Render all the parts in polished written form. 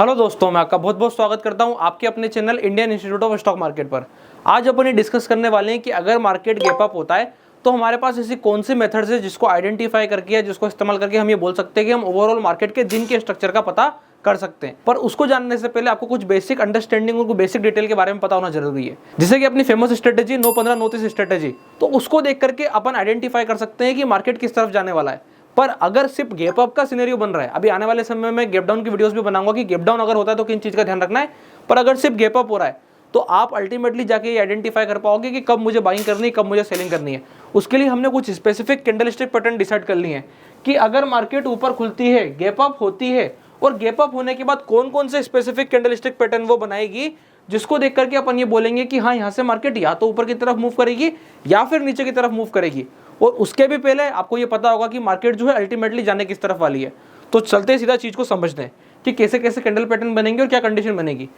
Hello दोस्तों, मैं आपका बहुत बहुत स्वागत करता हूं आपके अपने channel Indian institute of stock market पर। आज अपन ये डिस्कस करने वाले हैं कि अगर मार्केट गैप अप होता है तो हमारे पास ऐसी कौन सी मेथड्स है जिसको आइडेंटिफाई करके या जिसको इस्तेमाल करके हम ये बोल सकते हैं कि हम ओवरऑल मार्केट के दिन के स्ट्रक्चर का पता कर सकते हैं। पर उसको जानने से पहले आपको कुछ बेसिक अंडरस्टैंडिंग और बेसिक डिटेल के बारे में पता होना जरूरी है। जैसे कि अपनी फेमस स्ट्रेटेजी 9-15-29 स्ट्रेटेजी, तो उसको देख करके अपन आइडेंटिफाई कर सकते हैं कि मार्केट किस तरफ जाने वाला है। पर अगर सिर्फ गैप अप का सिनेरियो बन रहा है, अभी आने वाले समय में गैप डाउन की वीडियोस भी बनाऊंगा कि गैप डाउन अगर होता है तो किन चीज का ध्यान रखना है। पर अगर सिर्फ गैप अप हो रहा है तो आप अल्टीमेटली जाके ये आइडेंटिफाई कर पाओगे कि कब मुझे बाइंग करनी है, कब मुझे सेलिंग करनी है। उसके लिए हमने कुछ स्पेसिफिक कैंडलस्टिक पैटर्न डिसाइड कर लिए हैं कि अगर मार्केट ऊपर खुलती है, गैप अप होती है और गैप अप होने के बाद कौन कौन से स्पेसिफिक कैंडलस्टिक पैटर्न वो बनाएगी, जिसको देख करके अपन ये बोलेंगे कि हाँ, यहाँ से मार्केट या तो ऊपर की तरफ मूव करेगी या फिर नीचे की तरफ मूव करेगी। और उसके भी पहले आपको ये पता होगा कि मार्केट जो है अल्टीमेटली जाने किस तरफ वाली है। तो चलते सीधा चीज को समझते हैं कि कैसे कैसे कैंडल पैटर्न बनेंगे और क्या कंडीशन बनेगी।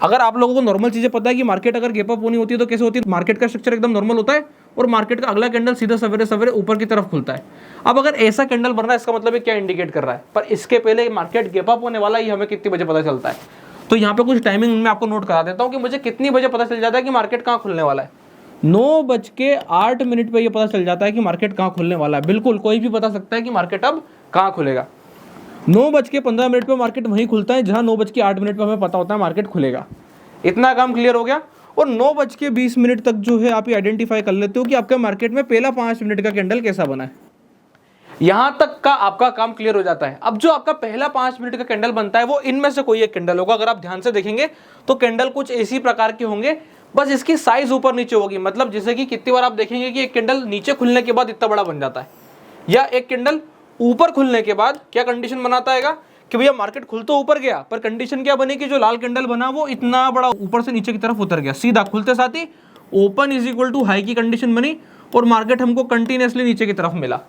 अगर आप लोगों को नॉर्मल चीजें पता है कि मार्केट अगर गैप अप होनी होती है तो कैसे होती है, मार्केट का स्ट्रक्चर एकदम नॉर्मल होता है और मार्केट का अगला कैंडल सीधा सवेरे सवेरे ऊपर की तरफ खुलता है। अब अगर ऐसा कैंडल बन रहा है, इसका मतलब क्या इंडिकेट कर रहा है। पर इसके पहले मार्केट गैप अप होने वाला है, ये हमें कितनी बजे पता चलता है। तो यहाँ पे कुछ टाइमिंग मैं आपको नोट करा देता हूँ कि मुझे कितनी बजे पता चल जाता है कि मार्केट कहाँ खुलने वाला है। 9:08 पे ये पता चल जाता है कि मार्केट कहाँ खुलने वाला है। बिल्कुल कोई भी बता सकता है कि मार्केट अब कहाँ खुलेगा। 9:15 पे मार्केट वहीं खुलता है जहां 9:08 पे हमें पता होता है मार्केट खुलेगा। इतना काम क्लियर हो गया। और 9:20 तक जो है आप ये आइडेंटिफाई कर लेते हो कि आपके मार्केट में पहला 5 मिनट का कैंडल कैसा बना है। यहां तक का आपका काम क्लियर हो जाता है। अब जो आपका पहला 5 मिनट का कैंडल बनता है वो इनमें से कोई एक कैंडल होगा। अगर आप ध्यान से देखेंगे तो कैंडल कुछ इसी प्रकार के होंगे, बस इसकी साइज ऊपर नीचे होगी। मतलब जैसे कि कितनी बार आप देखेंगे कि एक कैंडल नीचे खुलने के बाद इतना बड़ा बन जाता है, या एक कैंडल ऊपर खुलने के बाद क्या कंडीशन बनाता है कि भैया मार्केट खुल तो ऊपर गया, पर कंडीशन क्या बनी कि जो लाल कैंडल बना वो इतना बड़ा ऊपर से नीचे की तरफ उतर गया। सीधा खुलते साथ ही open is equal to high की कंडीशन बनी और मार्केट हमको कंटिन्यूअसली नीचे की तरफ मिला।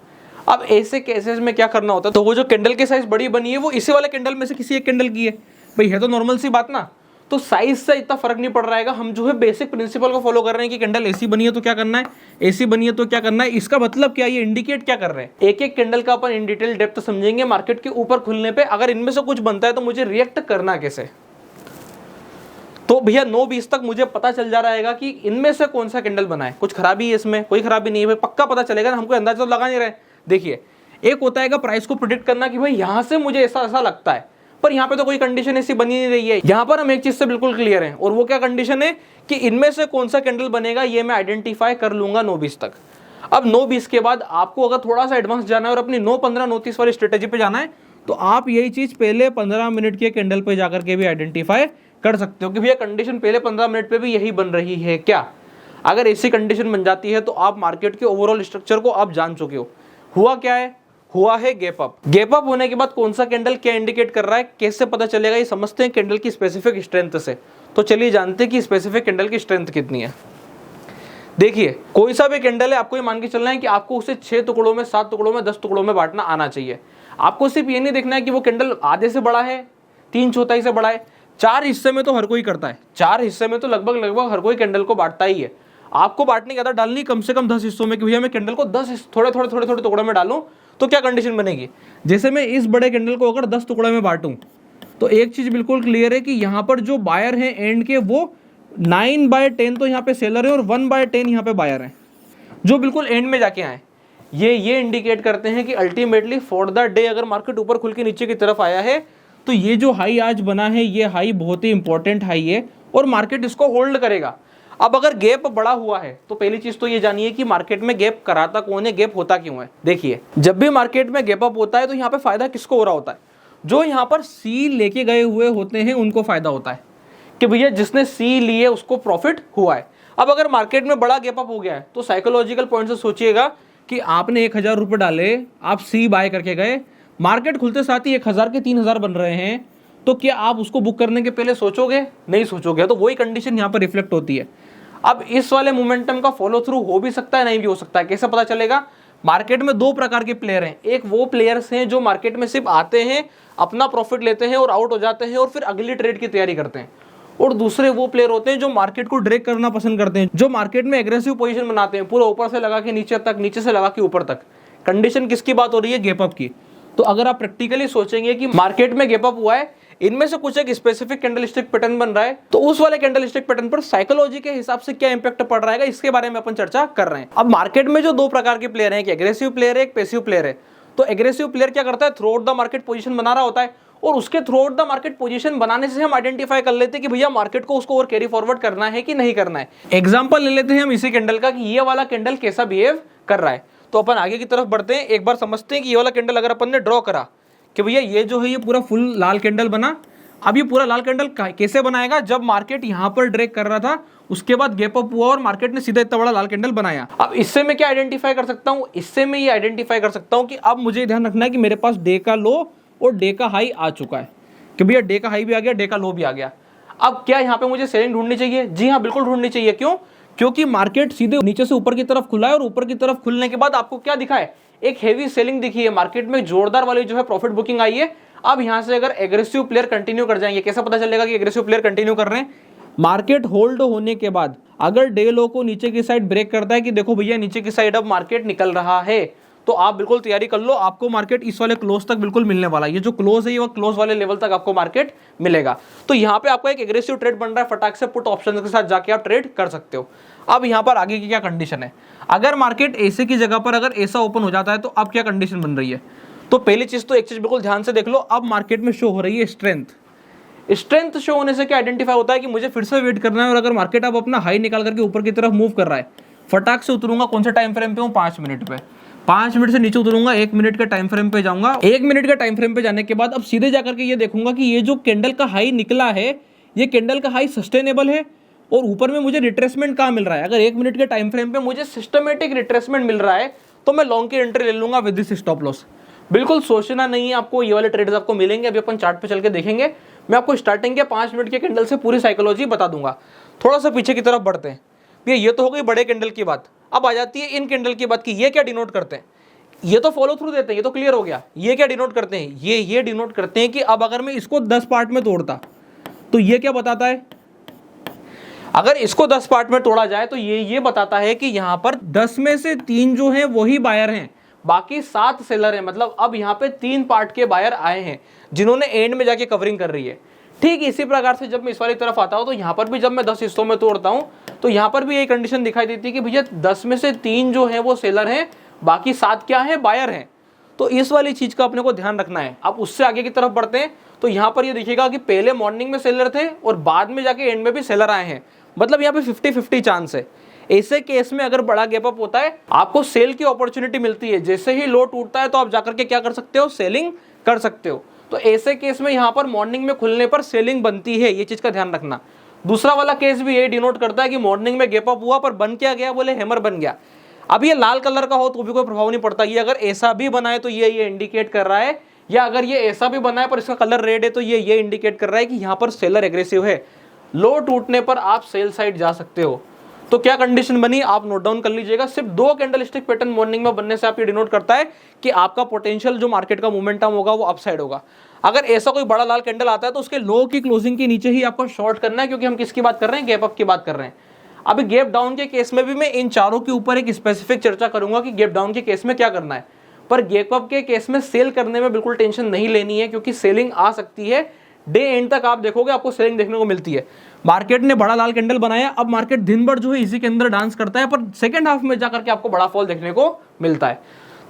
अब ऐसे केसेस में क्या करना होता है, तो वो जो कैंडल की साइज बड़ी बनी है वो इसी वाले कैंडल में से किसी एक कैंडल की है। भाई है तो नॉर्मल सी बात ना, तो साइज से इतना फर्क नहीं पड़ रहा है। हम जो है बेसिक प्रिंसिपल को फॉलो कर रहे हैं कि कैंडल ऐसी बनी है तो क्या करना है, ऐसी बनी है तो क्या करना है। इसका मतलब क्या, ये इंडिकेट क्या कर रहे हैं। एक एक कैंडल का अपन इन डिटेल डेप्थ समझेंगे। मार्केट के ऊपर खुलने पे अगर इनमें से कुछ बनता है तो मुझे रिएक्ट करना कैसे। तो भैया 9:20 तक मुझे पता चल जा रहेगा कि इनमें से कौन सा कैंडल बना है। कुछ खराबी है इसमें, कोई खराबी नहीं है, पक्का पता चलेगा ना। हमको अंदाजा तो लगा नहीं रहे। देखिए, एक होता है प्राइस को प्रेडिक्ट करना कि भाई यहां से मुझे ऐसा ऐसा लगता है, पर यहाँ पे तो कोई कंडीशन ऐसी बनी नहीं रही है। यहाँ पर हम एक चीज से बिल्कुल क्लियर हैं, और वो क्या कंडीशन है कि इनमें से कौन सा कैंडल बनेगा ये मैं आइडेंटिफाई कर लूंगा 9:20 तक। अब 9:20 के बाद आपको अगर थोड़ा सा एडवांस जाना है और अपनी 9-15-29 वाली स्ट्रेटेजी पे जाना है तो आप यही चीज पहले 15 मिनट के कैंडल पे जाकर के भी आइडेंटिफाई कर सकते हो कि भैया कंडीशन पहले 15 मिनट पे भी यही बन रही है क्या। अगर ऐसी कंडीशन बन जाती है तो आप मार्केट के ओवरऑल स्ट्रक्चर को आप जान चुके हो। हुआ क्या है, हुआ है गैप अप। गैप अप होने के बाद कौन सा कैंडल क्या इंडिकेट कर रहा है, कैसे पता चलेगा, ये समझते हैं कैंडल की स्पेसिफिक स्ट्रेंथ से। तो चलिए जानते हैं कि स्पेसिफिक कैंडल की स्ट्रेंथ कितनी है। देखिए, कोई सा भी कैंडल है, आपको ये मान के चलना है कि आपको उसे 6 टुकड़ों में, 7 टुकड़ों में, 10 टुकड़ों में बांटना आना चाहिए। आपको सिर्फ ये नहीं देखना है कि वो कैंडल आधे से बड़ा है, 3/4 से बड़ा है। 4 हिस्से में तो हर कोई करता है, 4 हिस्से में तो लगभग हर कोई कैंडल को बांटता ही है। आपको बांटने की आदत डालनी कम से कम 10 हिस्सों में कि भैया मैं कैंडल को 10 थोड़े टुकड़ों में डालूं तो क्या कंडीशन बनेगी। जैसे मैं इस बड़े कैंडल को अगर 10 टुकड़ों में बांटूं तो एक चीज बिल्कुल क्लियर है कि यहाँ पर जो बायर हैं एंड के, वो 9/10 तो यहाँ पे सेलर है और 1/10 यहाँ पे बायर है, जो बिल्कुल एंड में जाके आए। ये इंडिकेट करते हैं कि अल्टीमेटली फॉर द डे अगर मार्केट ऊपर खुल के नीचे की तरफ आया है तो ये जो हाई आज बना है ये हाई बहुत ही इंपॉर्टेंट हाई है और मार्केट इसको होल्ड करेगा। अब अगर गैप बड़ा हुआ है तो पहली चीज तो ये जानिए कि मार्केट में गैप कराता कौन है, गैप होता क्यों है। देखिए, जब भी मार्केट में गैप अप होता है तो यहाँ पे फायदा किसको हो रहा होता है, जो यहाँ पर सी लेके गए हुए होते हैं उनको फायदा होता है कि भैया जिसने सी लिए उसको प्रॉफिट हुआ है। अब अगर मार्केट में बड़ा गैप अप हो गया है तो साइकोलॉजिकल पॉइंट से सोचिएगा कि आपने 1000 रुपये डाले, आप सी बाय करके गए, मार्केट खुलते साथ ही 1000 के 3000 बन रहे हैं, तो क्या आप उसको बुक करने के पहले सोचोगे? नहीं सोचोगे। तो वही कंडीशन यहाँ पर रिफ्लेक्ट होती है। अब इस वाले मोमेंटम का फॉलो थ्रू हो भी सकता है, नहीं भी हो सकता है। कैसे पता चलेगा? मार्केट में 2 प्रकार के प्लेयर हैं। एक वो प्लेयर्स हैं जो मार्केट में सिर्फ आते हैं, अपना प्रॉफिट लेते हैं और आउट हो जाते हैं और फिर अगली ट्रेड की तैयारी करते हैं। और दूसरे वो प्लेयर होते हैं जो मार्केट को ड्रैग करना पसंद करते हैं, जो मार्केट में एग्रेसिव पोजीशन बनाते हैं, पूरा ऊपर से लगा के नीचे तक, नीचे से लगा के ऊपर तक। कंडीशन किसकी बात हो रही है? गैप अप की। तो अगर आप प्रैक्टिकली सोचेंगे कि मार्केट में गैप अप हुआ है, इनमें से कुछ एक स्पेसिफिक कैंडलस्टिक पैटर्न बन रहा है, तो उस वाले कैंडलस्टिक पैटर्न पर साइकोलॉजी के हिसाब से क्या इंपैक्ट पड़ रहा है इसके बारे में अपन चर्चा कर रहे हैं। अब मार्केट में जो दो प्रकार के प्लेयर हैं, एक एग्रेसिव प्लेयर है, एक पैसिव प्लेयर है। तो एग्रेसिव प्लेयर क्या करता है, through out the market position बना रहा होता है, और उसके through out the market position बनाने से हम आइडेंटिफाई कर लेते हैं कि भैया मार्केट को उसको और कैरी फॉरवर्ड करना है कि नहीं करना है। एग्जांपल ले लेते हैं हम इसी कैंडल का कि ये वाला कैंडल कैसा बिहेव कर रहा है। तो अपन आगे की तरफ बढ़ते हैं, एक बार समझते हैं कि ये वाला कैंडल अगर अपन ने ड्रॉ करा कि भैया ये जो है ये पूरा फुल लाल कैंडल बना। अब ये पूरा लाल कैंडल कैसे बनाएगा, जब मार्केट यहां पर ड्रैग कर रहा था उसके बाद गैप अप हुआ और मार्केट ने सीधा इतना बड़ा लाल कैंडल बनाया। अब इससे मैं क्या आइडेंटिफाई कर सकता हूं, इससे मैं ये आइडेंटिफाई कर सकता हूं कि अब मुझे ध्यान रखना है कि मेरे पास डे का लो और डे का हाई आ चुका है, कि भैया डे का हाई भी आ गया, डे का लो भी आ गया। अब क्या यहाँ पे मुझे सेलिंग ढूंढनी चाहिए? जी हाँ, बिल्कुल ढूंढनी चाहिए। क्यों? क्योंकि मार्केट सीधे नीचे से ऊपर की तरफ खुला है और ऊपर की तरफ खुलने के बाद आपको क्या दिखा है, एक हेवी सेलिंग दिखी है, मार्केट में जोरदार वाली जो है प्रॉफिट बुकिंग आई है। अब यहां से अगर एग्रेसिव प्लेयर कंटिन्यू कर जाएंगे, कैसा पता चलेगा कि एग्रेसिव प्लेयर कंटिन्यू कर रहे हैं? मार्केट होल्ड होने के बाद अगर डे लो को नीचे की साइड ब्रेक करता है कि देखो भैया नीचे की साइड अब मार्केट निकल रहा है, तो आप बिल्कुल तैयारी कर लो, आपको मार्केट इस वाले क्लोज तक बिल्कुल मिलने वाला है। ये जो क्लोज है ये क्लोज वाले लेवल तक आपको मार्केट मिलेगा। तो यहाँ पे आपको एक एग्रेसिव ट्रेड बन रहा है, फटाक से पुट ऑप्शन के साथ जाके आप ट्रेड कर सकते हो। अब यहाँ पर आगे की क्या कंडीशन है, अगर मार्केट ऐसे की जगह पर अगर ऐसा ओपन हो जाता है तो अब क्या कंडीशन बन रही है? तो पहली चीज तो एक चीज बिल्कुल ध्यान से देख लो, अब मार्केट में शो हो रही है स्ट्रेंथ। स्ट्रेंथ शो होने से क्या आइडेंटिफाई होता है कि मुझे फिर से वेट करना है, और अगर मार्केट अब अपना हाई निकाल करके ऊपर की तरफ मूव कर रहा है, फटाक से उतरूंगा। कौन से टाइम फ्रेम पे हूँ? 5 मिनट पे। 5 मिनट से नीचे उतरूंगा, 1 मिनट के टाइम फ्रेम पे जाऊंगा। 1 मिनट के टाइम फ्रेम पे जाने के बाद अब सीधे जाकर के ये देखूंगा कि ये जो कैंडल का हाई निकला है, ये कैंडल का हाई सस्टेनेबल है और ऊपर में मुझे रिट्रेसमेंट कहाँ मिल रहा है। अगर 1 मिनट के टाइम फ्रेम पे मुझे सिस्टमेटिक रिट्रेसमेंट मिल रहा है तो मैं लॉन्ग की एंट्री ले लूंगा विद दिस स्टॉप लॉस। बिल्कुल सोचना नहीं है आपको, ये वाले ट्रेड्स आपको मिलेंगे। अभी अपन चार्ट पे चल के देखेंगे, मैं आपको स्टार्टिंग के 5 मिनट के कैंडल से पूरी साइकोलॉजी बता दूंगा। थोड़ा सा पीछे की तरफ बढ़ते हैं। ये तो हो गई बड़े कैंडल की बात। अब आ जाती है इन कैंडल की बात की ये क्या डिनोट करते हैं। ये तो फॉलो थ्रू देते हैं, ये तो क्लियर हो गया। ये क्या डिनोट करते हैं? ये डिनोट करते हैं कि अब अगर मैं इसको 10 पार्ट में तोड़ता तो ये क्या बताता है, अगर इसको 10 पार्ट में तोड़ा जाए तो ये बताता है कि यहां पर 10 में से 3 जो है वही बायर हैं, बाकी 7 सेलर हैं। मतलब अब यहाँ पे 3 पार्ट के बायर आए हैं जिन्होंने एंड में जाके कवरिंग कर रही है। ठीक इसी प्रकार से जब मैं इस वाली तरफ आता हूं तो यहाँ पर भी जब मैं 10 हिस्सों में तोड़ता हूं तो यहाँ पर भी ये कंडीशन दिखाई देती है कि भैया 10 में से 3 जो है वो सेलर हैं, बाकी 7 क्या है? बायर हैं। तो इस वाली चीज का अपने को ध्यान रखना है। अब उससे आगे की तरफ बढ़ते हैं तो यहाँ पर ये दिखेगा कि पहले मॉर्निंग में सेलर थे और बाद में जाके एंड में भी सेलर आए हैं। मतलब यहाँ पे 50-50 चांस है। ऐसे केस में अगर बड़ा गैप अप होता है आपको सेल की अपॉर्चुनिटी मिलती है। जैसे ही लो टूटता है तो आप जाकर के क्या कर सकते हो? सेलिंग कर सकते हो। तो ऐसे केस में यहाँ पर मॉर्निंग में खुलने पर सेलिंग बनती है, ये चीज का ध्यान रखना। दूसरा वाला केस भी ये डिनोट करता है कि मॉर्निंग में गैप अप हुआ पर बन क्या गया? बोले हैमर बन गया। अब ये लाल कलर का हो तो भी कोई प्रभाव नहीं पड़ता। ये अगर ऐसा भी बनाए तो ये इंडिकेट कर रहा है, या अगर ये ऐसा भी बनाए पर इसका कलर रेड है तो ये इंडिकेट कर रहा है कि यहाँ पर सेलर एग्रेसिव है। लो टूटने पर आप सेल साइड जा सकते हो। तो क्या कंडीशन बनी आप नोट डाउन कर लीजिएगा। सिर्फ 2 कैंडलस्टिक पैटर्न मॉर्निंग में बनने से आप ये डिनोट करता है कि आपका पोटेंशियल जो मार्केट का मोमेंटम होगा वो अपसाइड होगा। अगर ऐसा कोई बड़ा लाल कैंडल आता है तो उसके लो की क्लोजिंग के नीचे ही आपको शॉर्ट करना है, क्योंकि हम किसकी बात कर रहे हैं? गैप अप की बात कर रहे हैं। अभी गैप डाउन के केस में भी मैं इन चारों के ऊपर एक स्पेसिफिक चर्चा करूंगा कि गैप डाउन के केस में क्या करना है। पर गैप अप के केस में सेल करने में बिल्कुल टेंशन नहीं लेनी है, क्योंकि सेलिंग आ सकती है। डे एंड तक आप देखोगे आपको सेलिंग देखने को मिलती है। मार्केट ने बड़ा लाल कैंडल बनाया, अब मार्केट दिन भर जो है इसी के अंदर डांस करता है, पर सेकंड हाफ में जाकर के आपको बड़ा फॉल देखने को मिलता है।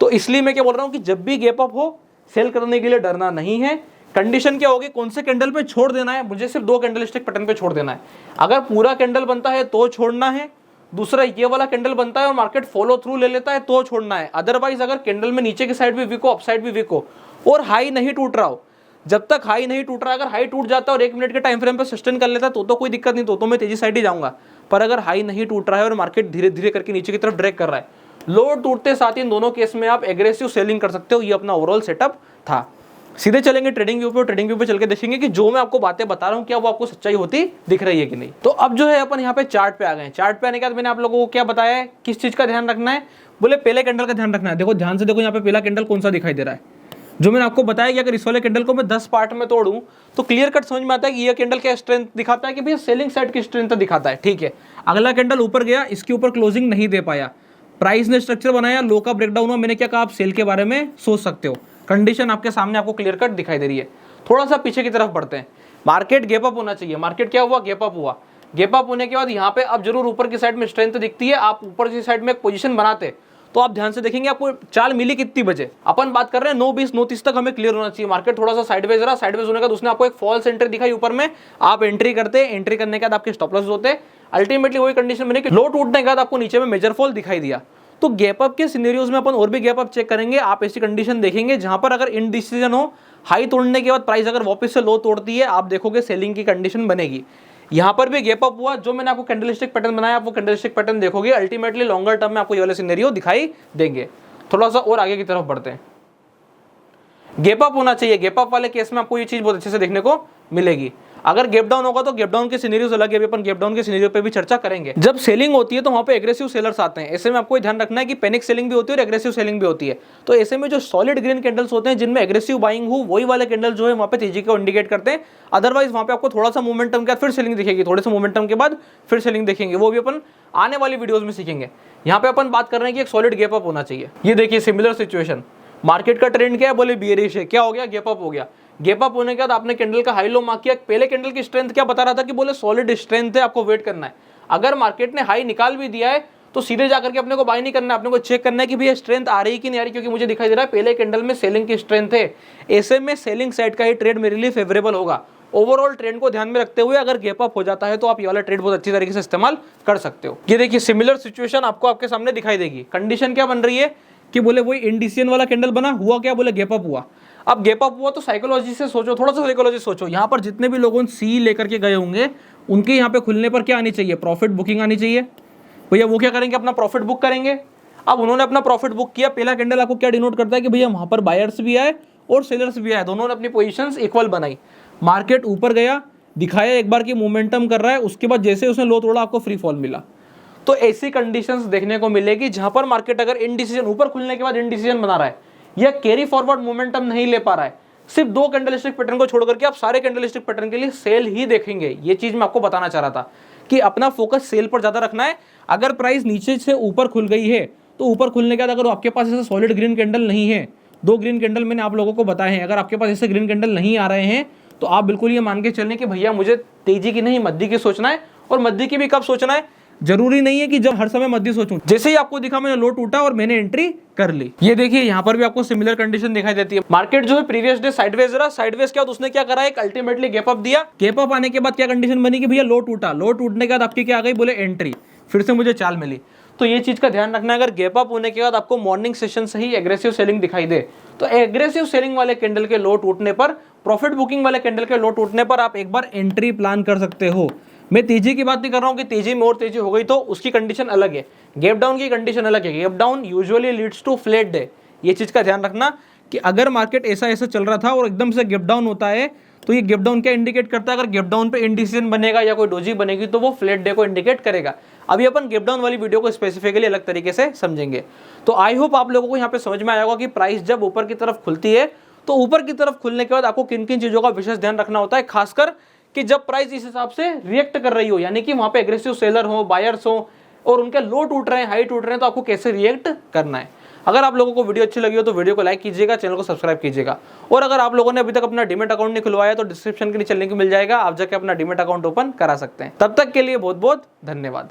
तो इसलिए मैं क्या बोल रहा हूं कि जब भी गैप अप हो सेल करने के लिए डरना नहीं है। कंडीशन क्या होगी? कौन से कैंडल पे छोड़ देना है? मुझे सिर्फ 2 कैंडलस्टिक पैटर्न पे छोड़ देना है। अगर पूरा कैंडल बनता है तो छोड़ना है, दूसरा ये वाला कैंडल बनता है और मार्केट फॉलो थ्रू ले लेता है तो छोड़ना है। अदरवाइज अगर कैंडल में नीचे की साइड भी वीक हो, अपसाइड भी वीक हो और हाई नहीं टूट रहा हो, जब तक हाई नहीं टूट रहा है, अगर हाई टूट जाता है और 1 मिनट के टाइम फ्रेम पे सस्टेन कर लेता है तो कोई दिक्कत नहीं, तो मैं तेजी साइड ही जाऊंगा। पर अगर हाई नहीं टूट रहा है और मार्केट धीरे धीरे करके नीचे की तरफ ड्रैग कर रहा है, लो टूटते साथ इन दोनों केस में आप एग्रेसिव सेलिंग कर सकते हो। ये अपना ओवरऑल सेटअप था। सीधे चलेंगे ट्रेडिंग व्यू पे, और ट्रेडिंग व्यू पे चल के देखेंगे कि जो मैं आपको बातें बता रहा हूं क्या वो आपको सच्चाई होती दिख रही है कि नहीं। तो अब जो है अपन यहाँ पे चार्ट पे आ गए। चार्ट पे आने के बाद मैंने आप लोगों को क्या बताया है, किस चीज का ध्यान रखना है? बोले पहले कैंडल का ध्यान रखना है। देखो ध्यान से देखो, यहाँ पे पहला कैंडल कौन सा दिखाई दे रहा है? जो मैंने आपको बताया कि अगर इस वाले कैंडल को मैं 10 पार्ट में तोड़ूं तो क्लियर कट समझ में आता है कि ये कैंडल क्या स्ट्रेंथ दिखाता है कि भैया सेलिंग साइड की स्ट्रेंथ दिखाता है। ठीक है, अगला कैंडल ऊपर गया, इसके ऊपर क्लोजिंग नहीं दे पाया, प्राइस ने स्ट्रक्चर बनाया, लो का ब्रेकडाउन हुआ, मैंने क्या कहा? आप सेल के बारे में सोच सकते हो। कंडीशन आपके सामने आपको क्लियर कट दिखाई दे रही है। थोड़ा सा पीछे की तरफ बढ़ते हैं, मार्केट गैप अप होना चाहिए। मार्केट क्या हुआ, गैप अप हुआ। गैप अप होने के बाद यहाँ पे अब जरूर ऊपर की साइड में स्ट्रेंथ दिखती है, आप ऊपर की साइड में एक पोजीशन बनाते तो आप ध्यान से देखेंगे आपको चाल मिली कितनी बजे। अपन बात कर रहे हैं 9:20 9:30 तक हमें क्लियर होना चाहिए। मार्केट थोड़ा सा साइडवेज रहा, साइडवेज होने का उसने आपको एक फॉल्स एंट्री दिखाई ऊपर में, आप एंट्री करते, एंट्री करने के बाद आपके स्टॉप लॉस होते, अल्टीमेटली वही कंडीशन बनी कि लो टूटने के बाद आपको नीचे में मेजर फॉल दिखाई दिया। तो गैप अप के सिनेरियोज में अपन और भी गैप अप चेक करेंगे। आप ऐसी कंडीशन देखेंगे जहां पर अगर इनडिसीजन हो, हाई तोड़ने के बाद प्राइस अगर वापस से लो तोड़ती है, आप देखोगे सेलिंग की कंडीशन बनेगी। यहां पर भी गैप अप हुआ, जो मैंने आपको कैंडलस्टिक पैटर्न बनाया आप वो कैंडलस्टिक पैटर्न देखोगे, अल्टीमेटली लॉन्गर टर्म में आपको ये वाले सिनेरियो दिखाई देंगे। थोड़ा सा और आगे की तरफ बढ़ते हैं, गैप अप होना चाहिए। गैप अप वाले केस में आपको ये चीज बहुत अच्छे से देखने को मिलेगी। अगर गैप डाउन होगा तो गैप डाउन के सिनेरियोज अलग है, अभी अपन गैप डाउन के सिनेरियो पे भी चर्चा करेंगे। जब सेलिंग होती है तो वहां पे एग्रेसिव सेलर्स आते हैं, ऐसे में आपको ध्यान रखना है कि पैनिक सेलिंग भी होती है और एग्रेसिव सेलिंग भी होती है। तो ऐसे में जो सॉलिड ग्रीन कैंडल्स होते हैं जिनमें एग्रेसिव बाइंग हो, वही वाले कैंडल जो है वहां पे तेजी को इंडिकेट करते हैं। अदरवाइज वहां पे आपको थोड़ा सा मोमेंटम के बाद फिर सेलिंग दिखेगी, थोड़े से मोमेंटम के बाद फिर सेलिंग देखेंगे, वो भी अपन आने वाली वीडियोज में सीखेंगे। यहाँ पे अपन बात कर रहे हैं कि एक सॉलिड गैप अप होना चाहिए। ये देखिए सिमिलर सिचुएशन, मार्केट का ट्रेंड क्या है, बोले बियरिश है, क्या हो गया, गैप अप हो गया। गैप अप होने के बाद आपने कैंडल का हाई लो मार्क किया, पहले कैंडल की स्ट्रेंथ क्या बता रहा था कि बोले सॉलिड स्ट्रेंथ है, आपको वेट करना है। अगर मार्केट ने हाई निकाल भी दिया है तो सीधे जाकर के अपने को बाय नहीं करना है, अपने को चेक करना है कि भैया स्ट्रेंथ आ रही कि नहीं आ रही, क्योंकि मुझे दिखाई दे रहा है पहले कैंडल में सेलिंग की स्ट्रेंथ है। ऐसे में सेलिंग साइड का ही ट्रेड मेरे लिए फेवरेबल होगा। ओवरऑल ट्रेंड को ध्यान में रखते हुए अगर गैप अप हो जाता है तो आप ये वाला ट्रेड बहुत अच्छी तरीके से इस्तेमाल कर सकते हो। ये देखिए सिमिलर सिचुएशन आपको आपके सामने दिखाई देगी। कंडीशन क्या बन रही है कि बोले वही इंडिसियन वाला कैंडल बना, हुआ क्या, बोले गैप अप हुआ। अब गैप अप हुआ तो साइकोलॉजी से सोचो, थोड़ा सा साइकोलॉजी सोचो। यहाँ पर जितने भी लोगों सी लेकर के गए होंगे उनके यहाँ पे खुलने पर क्या आनी चाहिए, प्रॉफिट बुकिंग आनी चाहिए। भैया वो क्या करेंगे, अपना प्रॉफिट बुक करेंगे। अब उन्होंने अपना प्रॉफिट बुक किया, पहला कैंडल आपको क्या डिनोट करता है कि भैया वहां पर बायर्स भी आए और सेलर्स भी आए, दोनों ने अपनी पोजीशंस इक्वल बनाई। मार्केट ऊपर गया, दिखाया एक बार कि मोमेंटम कर रहा है, उसके बाद जैसे उसने लो तोड़ा आपको फ्री फॉल मिला। तो ऐसी कंडीशंस देखने को मिलेगी जहां पर मार्केट अगर इनडिसीजन, ऊपर खुलने के बाद इनडिसीजन बना रहा है या कैरी फॉरवर्ड मोमेंटम नहीं ले पा रहा है, सिर्फ 2 कैंडलस्टिक पैटर्न को छोड़ करके आप सारे कैंडलस्टिक पैटर्न के लिए सेल ही देखेंगे। ये चीज मैं आपको बताना चाह रहा था कि अपना फोकस सेल पर ज्यादा रखना है। अगर प्राइस नीचे से ऊपर खुल गई है तो ऊपर खुलने के बाद अगर आपके पास ऐसे सॉलिड ग्रीन कैंडल नहीं है, 2 ग्रीन कैंडल मैंने आप लोगों को बताए हैं, अगर आपके पास ऐसे ग्रीन कैंडल नहीं आ रहे हैं तो आप बिल्कुल ये मान के चलें कि भैया मुझे तेजी की नहीं मध्य की सोचना है। और मध्य की भी कब सोचना है, जरूरी नहीं है कि जब हर समय मध्य सोचूं। जैसे ही आपको दिखा मैंने लो टूटा और मैंने एंट्री कर ली। ये देखिए यहाँ पर भी आपको सिमिलर कंडीशन दिखाई देती है। मार्केट जो है प्रीवियस डे साइडवेज रहा, साइडवेज क्या उसने क्या करा, एक अल्टीमेटली गैप अप दिया। गैप अप आने के बाद क्या कंडीशन बनी कि भैया लो टूटा, लो टूटने के बाद आपकी क्या आ गई, बोले एंट्री, फिर से मुझे चाल मिली। तो ये चीज का ध्यान रखना है, अगर गैप अप होने के बाद आपको मॉर्निंग सेशन से ही एग्रेसिव सेलिंग दिखाई दे तो एग्रेसिव सेलिंग वाले कैंडल के लो टूटने पर, प्रॉफिट बुकिंग वाले कैंडल के लो टूटने पर आप एक बार एंट्री प्लान कर सकते हो। मैं तेजी की बात नहीं कर रहा हूं कि तेजी में और तेजी हो गई तो उसकी कंडीशन अलग है, गैप डाउन की कंडीशन अलग है। Gap down usually leads to flat day. ये चीज का ध्यान रखना कि अगर मार्केट ऐसा ऐसा चल रहा था और एकदम से गैप डाउन होता है तो ये गैप डाउन क्या इंडिकेट करता है, अगर गैप डाउन पे इंडिसीजन बनेगा या कोई डोजी बनेगी तो वो फ्लैट डे को इंडिकेट करेगा। अभी अपन गैप डाउन वाली वीडियो को स्पेसिफिकली अलग तरीके से समझेंगे। तो आई होप आप लोगों को यहाँ पे समझ में आया होगा कि प्राइस जब ऊपर की तरफ खुलती है तो ऊपर की तरफ खुलने के बाद आपको किन किन चीजों का विशेष ध्यान रखना होता है, खासकर कि जब प्राइस इस हिसाब से रिएक्ट कर रही हो, यानी कि वहां पे एग्रेसिव सेलर हो, बायर्स हो और उनके लो टूट रहे हैं, हाई टूट रहे हैं, तो आपको कैसे रिएक्ट करना है। अगर आप लोगों को वीडियो अच्छी लगी हो तो वीडियो को लाइक कीजिएगा, चैनल को सब्सक्राइब कीजिएगा। और अगर आप लोगों ने अभी तक अपना डीमैट अकाउंट नहीं खुलवाया तो डिस्क्रिप्शन के नीचे लिंक मिल जाएगा, आप जाके अपना डीमैट अकाउंट ओपन करा सकते हैं। तब तक के लिए बहुत बहुत धन्यवाद।